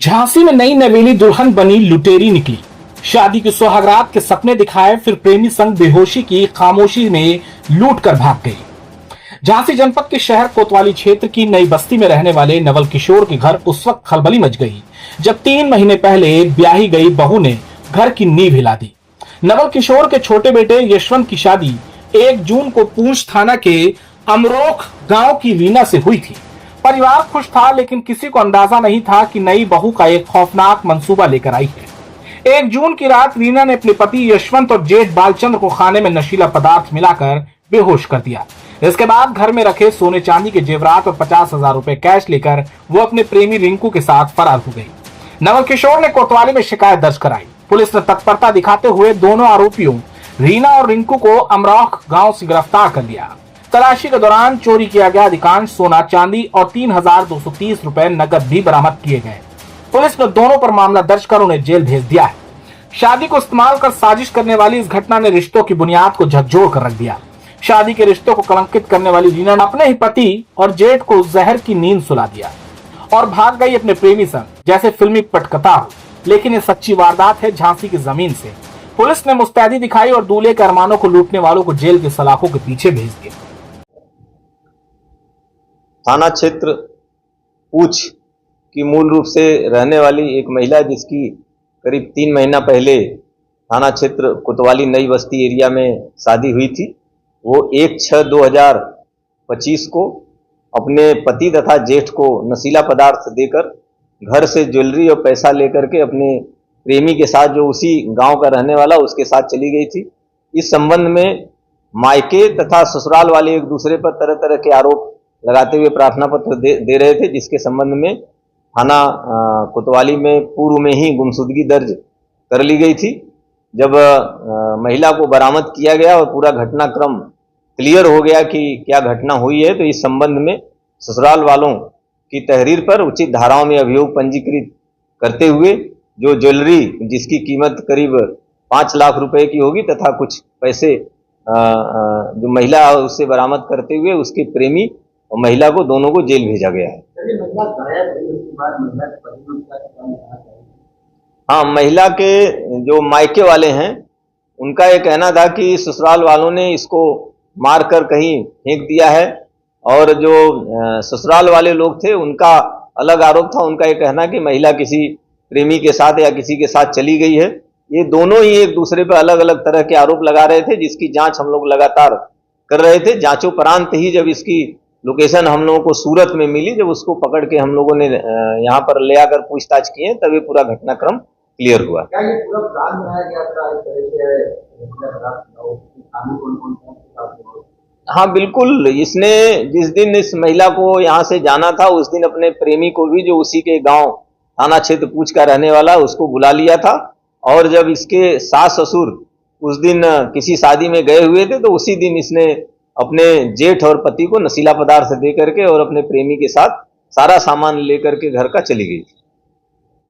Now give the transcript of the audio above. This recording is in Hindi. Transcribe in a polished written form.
झांसी में नई नवेली दुल्हन बनी लुटेरी निकली। शादी की सुहागरात के सपने दिखाए, फिर प्रेमी संग बेहोशी की खामोशी में लूट कर भाग गई। झांसी जनपद के शहर कोतवाली क्षेत्र की नई बस्ती में रहने वाले नवल किशोर के घर उस वक्त खलबली मच गई जब 3 महीने पहले ब्याही गई बहू ने घर की नींव हिला दी। नवल किशोर के छोटे बेटे यशवंत की शादी 1 जून को पूंछ थाना के अमरोख गांव की रीना से हुई थी। परिवार खुश था, लेकिन किसी को अंदाजा नहीं था कि नई बहू का एक खौफनाक मंसूबा लेकर आई है। 1 जून की रात रीना ने अपने पति यशवंत और जेठ बालचंद्र को खाने में नशीला पदार्थ मिलाकर बेहोश कर दिया। इसके बाद घर में रखे सोने चांदी के जेवरात और 50,000 रुपए कैश लेकर वो अपने प्रेमी रिंकू के साथ फरार हो गई। नवल किशोर ने कोतवाली में शिकायत दर्ज कराई। पुलिस ने तत्परता दिखाते हुए दोनों आरोपियों रीना और रिंकू को अमरोख गांव से गिरफ्तार कर लिया। तलाशी के दौरान चोरी किया गया अधिकांश सोना चांदी और 3,230 रुपए नकद भी बरामद किए गए। पुलिस ने दोनों पर मामला दर्ज कर उन्हें जेल भेज दिया है। शादी को इस्तेमाल कर साजिश करने वाली इस घटना ने रिश्तों की बुनियाद को झकझोर कर रख दिया। शादी के रिश्तों को कलंकित करने वाली रीना ने अपने ही पति और जेठ को जहर की नींद सुला दिया और भाग गई अपने प्रेमी संग, जैसे फिल्मी पटकथा हो। लेकिन ये सच्ची वारदात है झांसी की जमीन से। पुलिस ने मुस्तैदी दिखाई और दूल्हे के अरमानों को लूटने वालों को जेल के सलाखों के पीछे भेज दिया। थाना क्षेत्र पूछ की मूल रूप से रहने वाली एक महिला, जिसकी करीब 3 महीना पहले थाना क्षेत्र कोतवाली नई बस्ती एरिया में शादी हुई थी, वो 1/6/2025 को अपने पति तथा जेठ को नशीला पदार्थ देकर घर से ज्वेलरी और पैसा लेकर के अपने प्रेमी के साथ, जो उसी गांव का रहने वाला, उसके साथ चली गई थी। इस संबंध में मायके तथा ससुराल वाले एक दूसरे पर तरह तरह के आरोप लगाते हुए प्रार्थना पत्र दे रहे थे, जिसके संबंध में थाना कोतवाली में पूर्व में ही गुमशुदगी दर्ज कर ली गई थी। जब महिला को बरामद किया गया और पूरा घटनाक्रम क्लियर हो गया कि क्या घटना हुई है, तो इस संबंध में ससुराल वालों की तहरीर पर उचित धाराओं में अभियोग पंजीकृत करते हुए जो ज्वेलरी जिसकी कीमत करीब 5 लाख रुपए की होगी तथा कुछ पैसे जो महिला उससे बरामद करते हुए उसके प्रेमी और महिला को दोनों को जेल भेजा गया है। हाँ, महिला के जो मायके वाले हैं उनका ये कहना था कि ससुराल वालों ने इसको मारकर कहीं फेंक दिया है, और जो ससुराल वाले लोग थे उनका अलग आरोप था। उनका ये कहना कि महिला किसी प्रेमी के साथ या किसी के साथ चली गई है। ये दोनों ही एक दूसरे पर अलग अलग तरह के आरोप लगा रहे थे, जिसकी जांच हम लोग लगातार कर रहे थे। जांचोपरांत ही जब इसकी लोकेशन हम लोगों को सूरत में मिली, जब उसको पकड़ के हम लोगों ने यहाँ पर ले आकर पूछताछ किए, तभी पूरा घटनाक्रम क्लियर हुआ। क्या ये पूरा प्लान बनाया गया था इस तरह से? हाँ बिल्कुल, इसने जिस दिन इस महिला को यहाँ से जाना था, उस दिन अपने प्रेमी को भी, जो उसी के गांव थाना क्षेत्र पूछ का रहने वाला, उसको बुला लिया था। और जब इसके सास ससुर उस दिन किसी शादी में गए हुए थे, तो उसी दिन इसने अपने जेठ और पति को नशीला पदार्थ दे करके और अपने प्रेमी के साथ सारा सामान लेकर के घर का चली गई।